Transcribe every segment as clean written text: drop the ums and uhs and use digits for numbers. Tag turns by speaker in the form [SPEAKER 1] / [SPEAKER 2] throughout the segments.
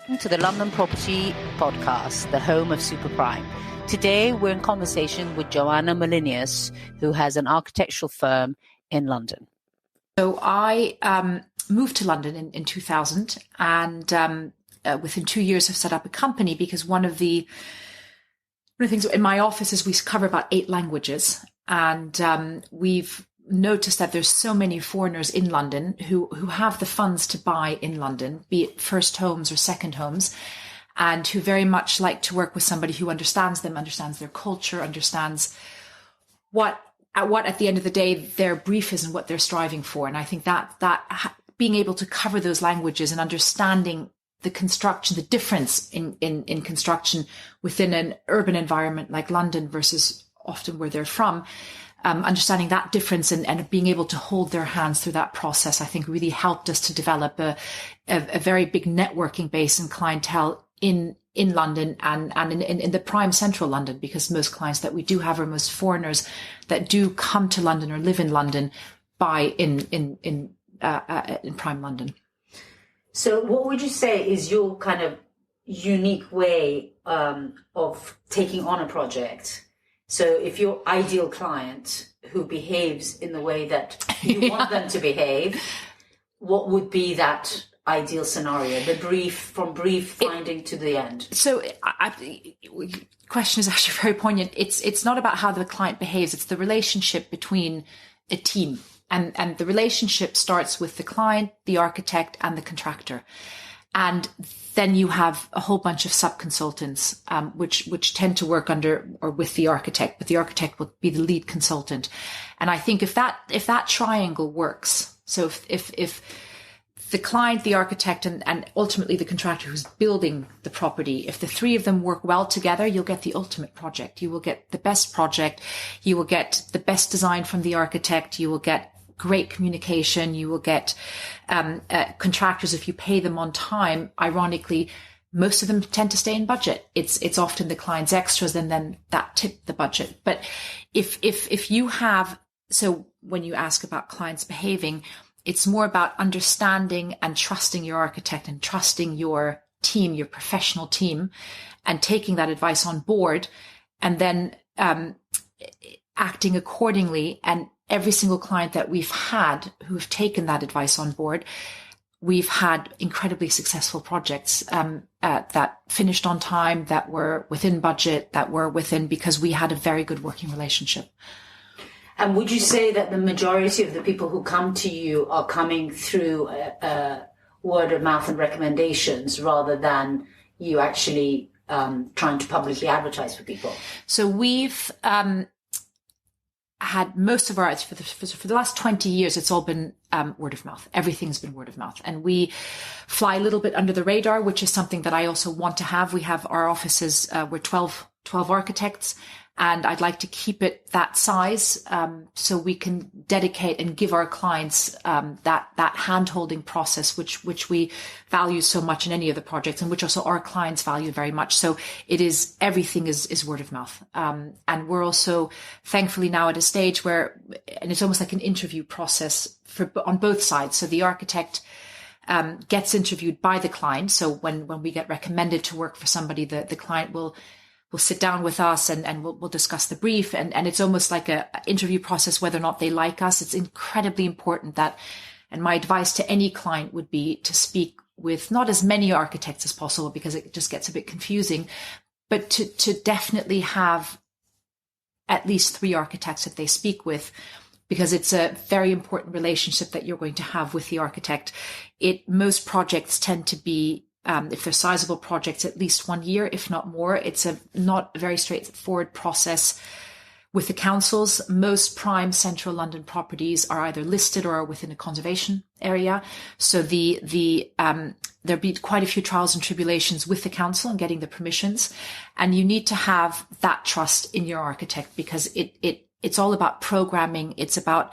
[SPEAKER 1] welcome to the London Property Podcast, the home of super prime. Today, we're in conversation with Johanna Molineus, who has an architectural firm in London.
[SPEAKER 2] So I moved to London in 2000, and within 2 years have set up a company because one of the things in my office is we cover about 8 languages, and we've noticed that there's so many foreigners in London who have the funds to buy in London, be it first homes or second homes, and who very much like to work with somebody who understands them, understands their culture, understands what at the end of the day their brief is and what they're striving for. And I think that being able to cover those languages and understanding the construction, the difference in construction within an urban environment like London versus often where they're from, understanding that difference and being able to hold their hands through that process, I think really helped us to develop a very big networking base and clientele in London and in the prime central London, because most clients that we do have are most foreigners that do come to London or live in London buy in prime London.
[SPEAKER 1] So what would you say is your kind of unique way of taking on a project? So if your ideal client who behaves in the way that you want them to behave, what would be that ideal scenario, the brief, from brief finding to the end? So
[SPEAKER 2] the question is actually very poignant. It's not about how the client behaves. It's the relationship between a team. And the relationship starts with the client, the architect, and the contractor. And then you have a whole bunch of sub-consultants, which tend to work under or with the architect, but the architect will be the lead consultant. And I think if that triangle works, so if the client, the architect, and ultimately the contractor who's building the property, if the three of them work well together, you'll get the ultimate project. You will get the best project. You will get the best design from the architect. You will get great communication. You will get contractors, if you pay them on time. Ironically, most of them tend to stay in budget. It's often the client's extras and then that tip the budget. But if you have, so when you ask about clients behaving, it's more about understanding and trusting your architect and trusting your team, your professional team, and taking that advice on board, and then acting accordingly. And every single client that we've had who have taken that advice on board, we've had incredibly successful projects that finished on time, that were within budget, that were within, because we had a very good working relationship.
[SPEAKER 1] And would you say that the majority of the people who come to you are coming through word of mouth and recommendations rather than you actually trying to publicly advertise for people?
[SPEAKER 2] So we've had most of our, for the last 20 years, it's all been word of mouth. Everything's been word of mouth. And we fly a little bit under the radar, which is something that I also want to have. We have our offices, we're 12 architects. And I'd like to keep it that size, so we can dedicate and give our clients that hand-holding process, which we value so much in any of the projects, and which also our clients value very much. So everything is word of mouth. And we're also thankfully now at a stage where, and it's almost like an interview process on both sides. So the architect gets interviewed by the client. So when we get recommended to work for somebody, the client will sit down with us and we'll discuss the brief. And it's almost like a interview process, whether or not they like us. It's incredibly important that, and my advice to any client would be to speak with not as many architects as possible, because it just gets a bit confusing, but to definitely have at least 3 architects that they speak with, because it's a very important relationship that you're going to have with the architect. Most projects tend to be, if they're sizable projects, at least 1 year, if not more. It's not a very straightforward process with the councils. Most prime central London properties are either listed or are within a conservation area. So there'll be quite a few trials and tribulations with the council and getting the permissions. And you need to have that trust in your architect, because it's all about programming. It's about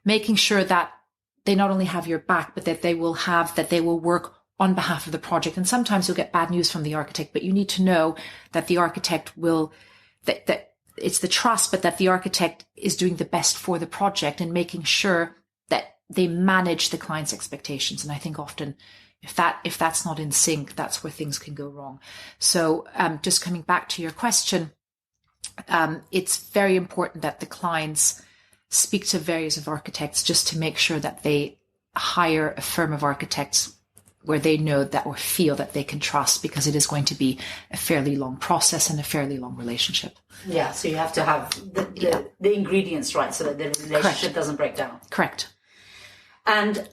[SPEAKER 2] making sure that they not only have your back, but that they will work on behalf of the project. And sometimes you'll get bad news from the architect, but you need to know that the architect that it's the trust, but that the architect is doing the best for the project and making sure that they manage the client's expectations. And I think often If that's not in sync, that's where things can go wrong. So just coming back to your question, it's very important that the clients speak to various architects just to make sure that they hire a firm of architects where they know that or feel that they can trust, because it is going to be a fairly long process and a fairly long relationship.
[SPEAKER 1] Yeah, so you have to have the ingredients right so that the relationship doesn't break down.
[SPEAKER 2] Correct.
[SPEAKER 1] And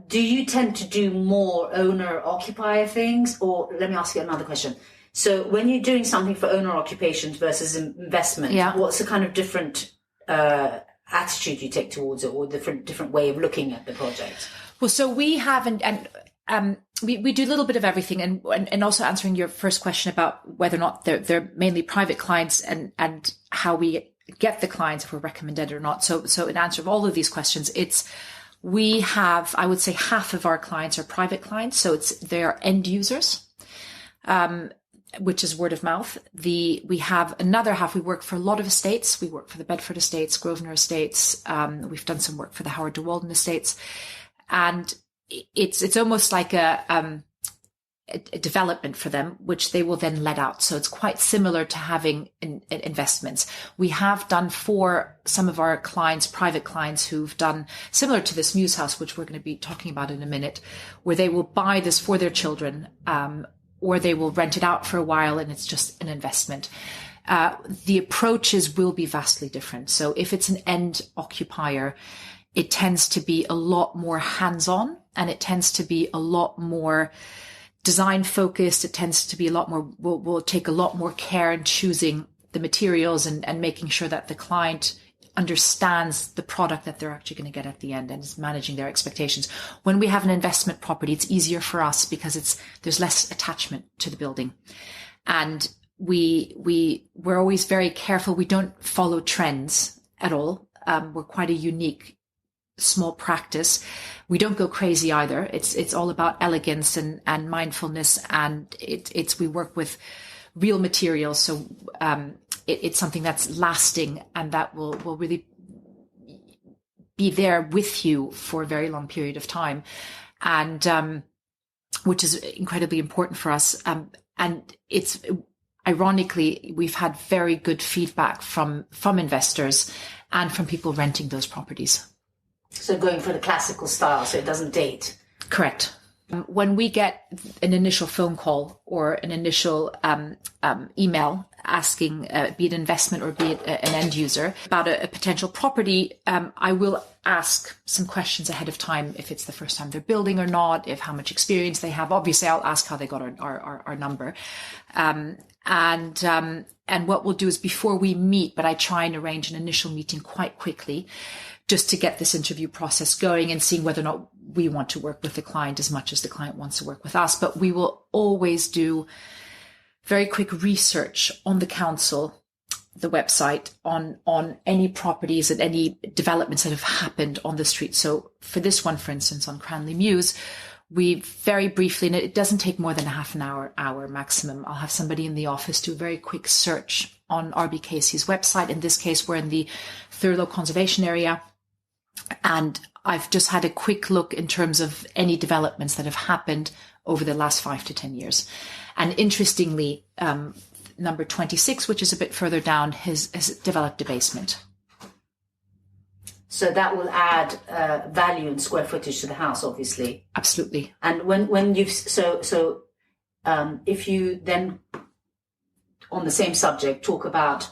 [SPEAKER 1] do you tend to do more owner-occupier things? Or let me ask you another question. So when you're doing something for owner-occupations versus investment, what's the kind of different attitude you take towards it, or different way of looking at the project?
[SPEAKER 2] Well, so we have, we do a little bit of everything, and also answering your first question about whether or not they're mainly private clients and how we get the clients, if we're recommended or not. So in answer of all of these questions, we have, I would say, half of our clients are private clients. So they're end users, which is word of mouth. We have another half. We work for a lot of estates. We work for the Bedford Estates, Grosvenor Estates. We've done some work for the Howard de Walden Estates, and it's almost like a development for them, which they will then let out. So it's quite similar to having investments. We have done for some of our clients, private clients, who've done similar to this Muse House, which we're going to be talking about in a minute, where they will buy this for their children, or they will rent it out for a while and it's just an investment. The approaches will be vastly different. So if it's an end occupier, it tends to be a lot more hands-on, and it tends to be a lot more design focused. It tends to be a lot more, we'll take a lot more care in choosing the materials and making sure that the client understands the product that they're actually going to get at the end and is managing their expectations. When we have an investment property, it's easier for us because there's less attachment to the building. And we're always very careful. We don't follow trends at all. We're quite a unique small practice. We don't go crazy either. It's all about elegance and mindfulness, and we work with real materials. So it's something that's lasting and that will really be there with you for a very long period of time, and which is incredibly important for us. And it's ironically, we've had very good feedback from investors and from people renting those properties.
[SPEAKER 1] So going for the classical style, so it doesn't date.
[SPEAKER 2] Correct. When we get an initial phone call or an initial email asking, be it investment or be it an end user, about a potential property, I will ask some questions ahead of time, if it's the first time they're building or not, if how much experience they have. Obviously, I'll ask how they got our number. And what we'll do is, before we meet, but I try and arrange an initial meeting quite quickly, just to get this interview process going and seeing whether or not we want to work with the client as much as the client wants to work with us. But we will always do very quick research on the council, the website, on any properties and any developments that have happened on the street. So for this one, for instance, on Cranley Mews, we very briefly, and it doesn't take more than a half an hour maximum, I'll have somebody in the office do a very quick search on RBKC's website. In this case, we're in the Thurlow Conservation Area. And I've just had a quick look in terms of any developments that have happened over the last 5 to 10 years. And interestingly, number 26, which is a bit further down, has developed a basement.
[SPEAKER 1] So that will add value and square footage to the house, obviously.
[SPEAKER 2] Absolutely.
[SPEAKER 1] And when you've if you then, on the same subject, talk about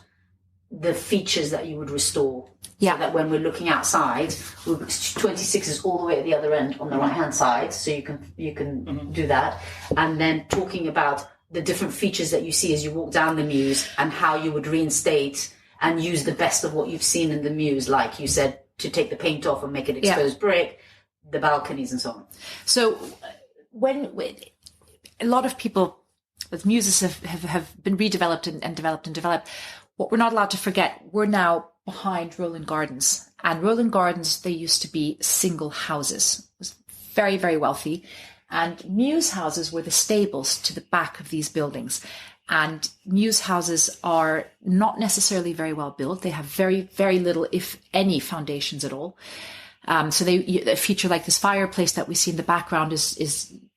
[SPEAKER 1] the features that you would restore.
[SPEAKER 2] Yeah.
[SPEAKER 1] So that when we're looking outside, 26 is all the way at the other end on the right hand side, so you can do that. And then talking about the different features that you see as you walk down the Mews and how you would reinstate and use the best of what you've seen in the Mews, like you said, to take the paint off and make it exposed brick, the balconies and so on.
[SPEAKER 2] So when a lot of people with Mewses have been redeveloped and developed, what we're not allowed to forget, we're now behind Roland Gardens. And Roland Gardens, they used to be single houses. It was very, very wealthy. And Mews houses were the stables to the back of these buildings. And Mews houses are not necessarily very well built. They have very, very little, if any, foundations at all. So a feature like this fireplace that we see in the background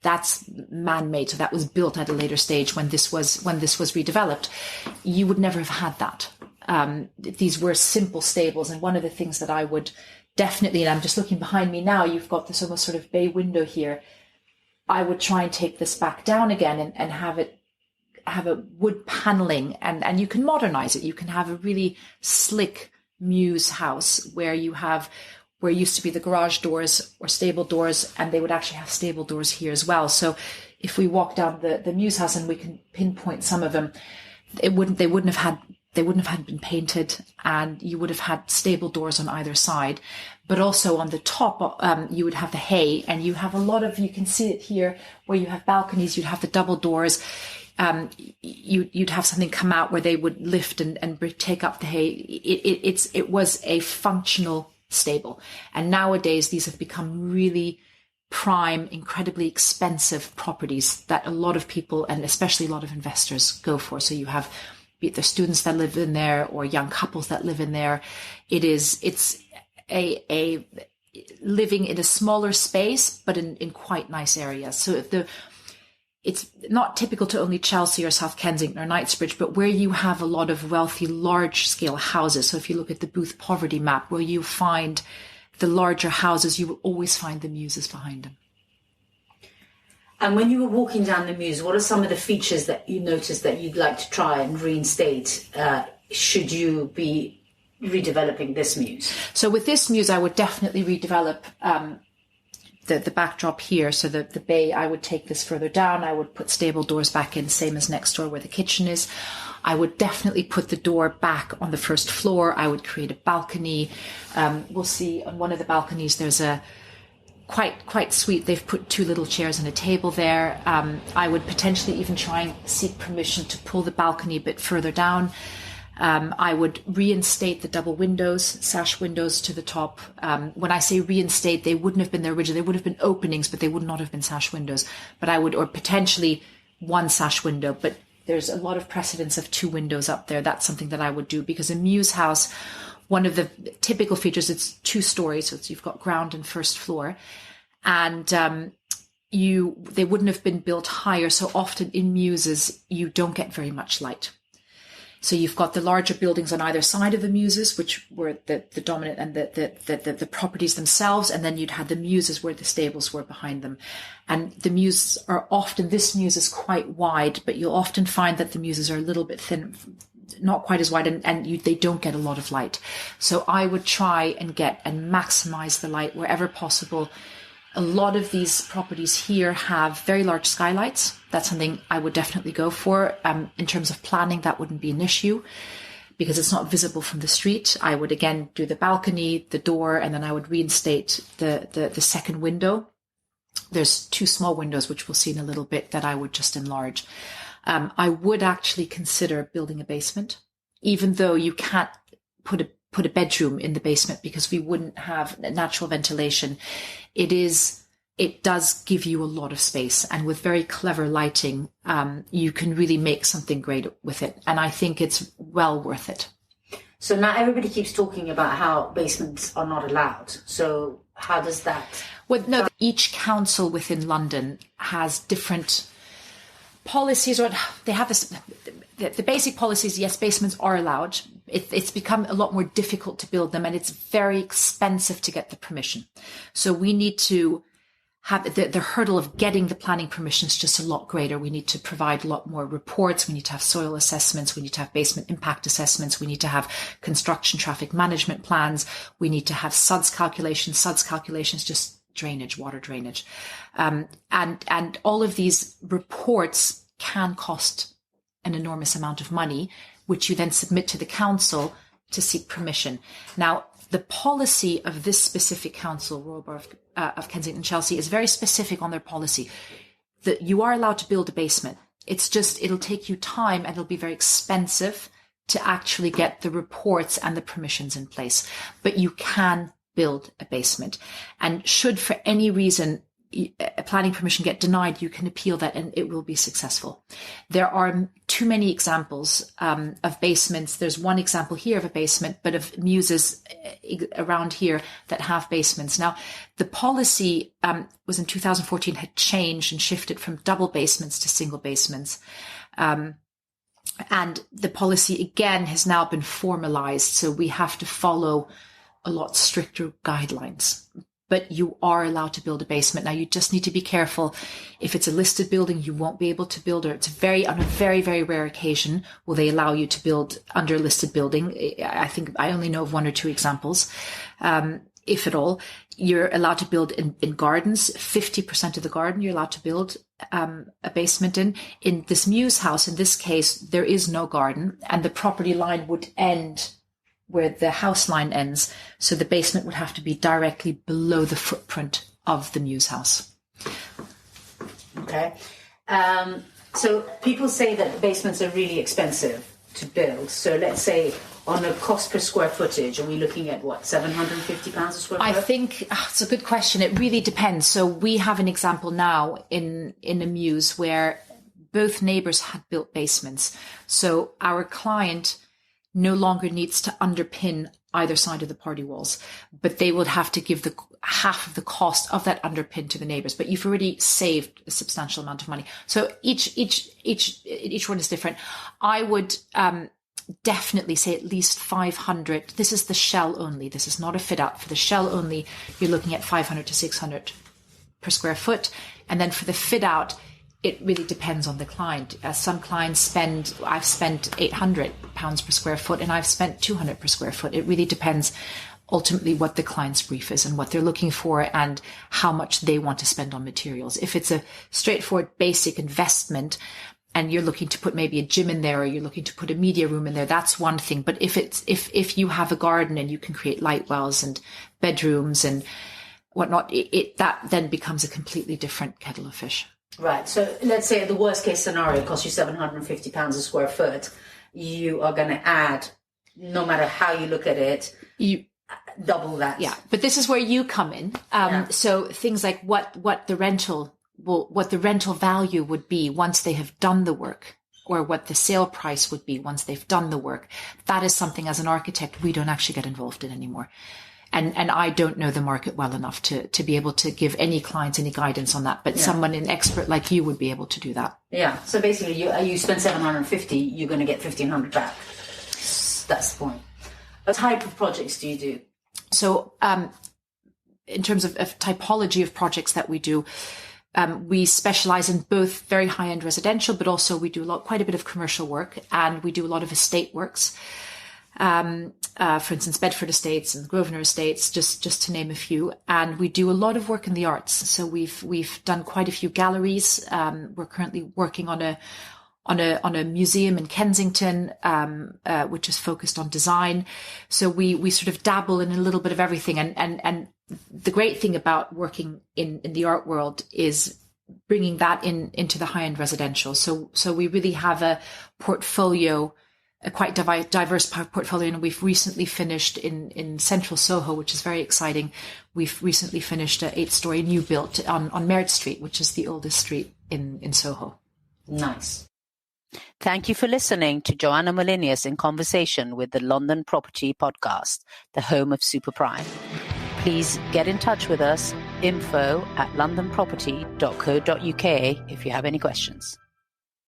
[SPEAKER 2] that's man-made. So that was built at a later stage when this was redeveloped. You would never have had that. These were simple stables. And one of the things that I would definitely, and I'm just looking behind me now, you've got this almost sort of bay window here. I would try and take this back down again and have a wood paneling, and you can modernize it. You can have a really slick mews house where used to be the garage doors or stable doors, and they would actually have stable doors here as well. So if we walk down the mews house and we can pinpoint some of them, they wouldn't have been painted, and you would have had stable doors on either side. But also on the top, you would have the hay, and you have a lot of, you can see it here where you have balconies, you'd have the double doors. You'd have something come out where they would lift and take up the hay. It was a functional stable. And nowadays, these have become really prime, incredibly expensive properties that a lot of people, and especially a lot of investors, go for. So you have, be it the students that live in there or young couples that live in there. It's a living in a smaller space, but in quite nice areas. So it's not typical to only Chelsea or South Kensington or Knightsbridge, but where you have a lot of wealthy, large-scale houses. So if you look at the Booth poverty map, where you find the larger houses, you will always find the muses behind them.
[SPEAKER 1] And when you were walking down the Mews, what are some of the features that you noticed that you'd like to try and reinstate should you be redeveloping this Mews?
[SPEAKER 2] So with this Mews, I would definitely redevelop the backdrop here. So the bay, I would take this further down. I would put stable doors back in, same as next door where the kitchen is. I would definitely put the door back on the first floor. I would create a balcony. We'll see on one of the balconies, there's a quite sweet. They've put 2 little chairs and a table there. I would potentially even try and seek permission to pull the balcony a bit further down. I would reinstate the double windows, sash windows to the top. When I say reinstate, they wouldn't have been there originally. They would have been openings, but they would not have been sash windows. But I would, or potentially 1 sash window, but there's a lot of precedence of 2 windows up there. That's something that I would do, because a Mews house, one of the typical features, it's 2 stories. So you've got ground and first floor, and they wouldn't have been built higher. So often in Mewses, you don't get very much light. So you've got the larger buildings on either side of the Mewses, which were the dominant, and the properties themselves. And then you'd have the Mewses where the stables were behind them. And the Mews are often, this Mews is quite wide, but you'll often find that the Mewses are a little bit thin, not quite as wide, and they don't get a lot of light. So I would try and maximize the light wherever possible. A lot of these properties here have very large skylights. That's something I would definitely go for. In terms of planning, that wouldn't be an issue because it's not visible from the street. I would again do the balcony, the door, and then I would reinstate the second window. There's 2 small windows, which we'll see in a little bit, that I would just enlarge. I would actually consider building a basement, even though you can't put a bedroom in the basement because we wouldn't have natural ventilation. It does give you a lot of space, and with very clever lighting, you can really make something great with it. And I think it's well worth it.
[SPEAKER 1] So now everybody keeps talking about how basements are not allowed. So how does that?
[SPEAKER 2] Well, no, each council within London has different policies, or they have this. The basic policies, yes, basements are allowed. It's become a lot more difficult to build them, and it's very expensive to get the permission. So we need to have the hurdle of getting the planning permission is just a lot greater. We need to provide a lot more reports. We need to have soil assessments. We need to have basement impact assessments. We need to have construction traffic management plans. We need to have SUDS calculations. SUDS calculations, just drainage, water drainage. And all of these reports can cost an enormous amount of money, which you then submit to the council to seek permission. Now, the policy of this specific council, Royal Borough of Kensington and Chelsea, is very specific on their policy that you are allowed to build a basement. It's just, it'll take you time and it'll be very expensive to actually get the reports and the permissions in place. But you can build a basement. And should for any reason a planning permission get denied, you can appeal that and it will be successful. There are too many examples of basements. There's one example here of a basement, but of muses around here that have basements. Now, the policy was in 2014 had changed and shifted from double basements to single basements. And the policy again has now been formalized. So we have to follow a lot stricter guidelines. But you are allowed to build a basement. Now, you just need to be careful. If it's a listed building, you won't be able to build, or on a very, very rare occasion will they allow you to build under a listed building. I think I only know of one or two examples. If at all, you're allowed to build in gardens. 50% of the garden you're allowed to build a basement in. In this Muse house, in this case, there is no garden, and the property line would end where the house line ends. So the basement would have to be directly below the footprint of the Muse house.
[SPEAKER 1] Okay. So people say that basements are really expensive to build. So let's say on a cost per square footage, are we looking at what, £750 a square foot?
[SPEAKER 2] I think it's a good question. It really depends. So we have an example now in a Muse where both neighbours had built basements. So our client no longer needs to underpin either side of the party walls, but they would have to give the half of the cost of that underpin to the neighbours. But you've already saved a substantial amount of money. So each one is different. I would definitely say at least 500. This is the shell only. This is not a fit out. For the shell only, you're looking at 500 to 600 per square foot. And then for the fit out, it really depends on the client. Some clients I've spent £800 per square foot, and I've spent 200 per square foot. It really depends ultimately what the client's brief is and what they're looking for and how much they want to spend on materials. If it's a straightforward basic investment and you're looking to put maybe a gym in there, or you're looking to put a media room in there, that's one thing. But if you have a garden and you can create light wells and bedrooms and whatnot, that then becomes a completely different kettle of fish.
[SPEAKER 1] Right. So let's say the worst case scenario costs you £750 a square foot. You are going to add, no matter how you look at it, you double that.
[SPEAKER 2] Yeah. But this is where you come in. So things like what the rental value would be once they have done the work, or what the sale price would be once they've done the work. That is something as an architect we don't actually get involved in anymore. And I don't know the market well enough to be able to give any clients any guidance on that. But someone, an expert like you, would be able to do that.
[SPEAKER 1] Yeah. So basically, you spend $750, you're going to get $1,500 back. That's the point. What type of projects do you do?
[SPEAKER 2] So in terms of typology of projects that we do, we specialize in both very high-end residential, but also we do quite a bit of commercial work, and we do a lot of estate works. For instance, Bedford Estates and Grosvenor Estates, just to name a few. And we do a lot of work in the arts. So we've done quite a few galleries. We're currently working on a museum in Kensington, which is focused on design. So we sort of dabble in a little bit of everything. And the great thing about working in the art world is bringing that into the high-end residential. So we really have a portfolio, a quite diverse portfolio, and we've recently finished in central Soho, which is very exciting. We've recently finished an 8-story new build on Merritt Street, which is the oldest street in Soho.
[SPEAKER 1] Nice.
[SPEAKER 3] Thank you for listening to Johanna Molineus in conversation with the London Property Podcast, the home of Super Prime. Please get in touch with us, info@londonproperty.co.uk if you have any questions.